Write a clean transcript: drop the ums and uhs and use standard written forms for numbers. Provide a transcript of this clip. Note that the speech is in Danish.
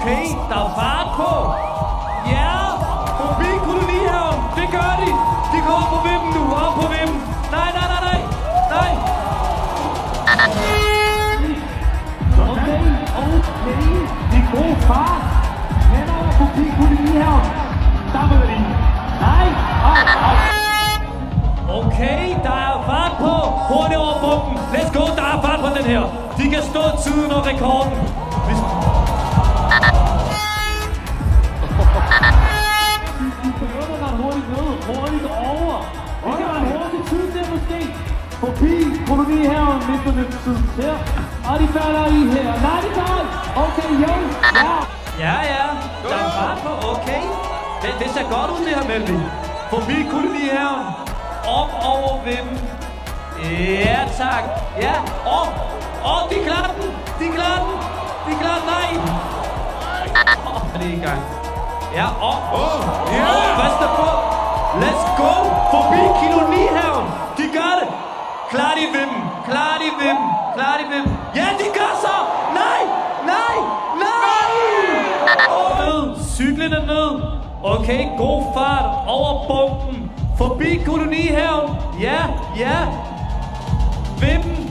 Okay, der er fart på. Ja, forbi kolonihaven. Det gør de. De kommer på vippen nu. Op på vippen. Nej. Okay. Det er god fart. Hen over forbi kolonihaven. Der vil de. Nej. Okay, der er fart på. Hurtigt over bomben. Let's go, der er fart på den her. De kan stå tiden og rekorden. Hurtigt over. Det kan være en hurtig tid der måske. Forbi kolonihaven mister lidt tid her. Og de falder i her. Nej, de falder. Okay, jo. Ja. Der er fart på. Okay. Det ser godt ud, det her, Melvin. Forbi kolonihaven. Op over vippen. Ja, tak. Ja, op. De klarer den. Nej. Det er i gang. Ja, Faster på. Let's go. Forbi kolonihaven. De gør det. Klar de vippen. Ja, de gør så. Nej. Cyklen er ned. Okay, god fart over bomben. Forbi kolonihaven. Ja. Vippen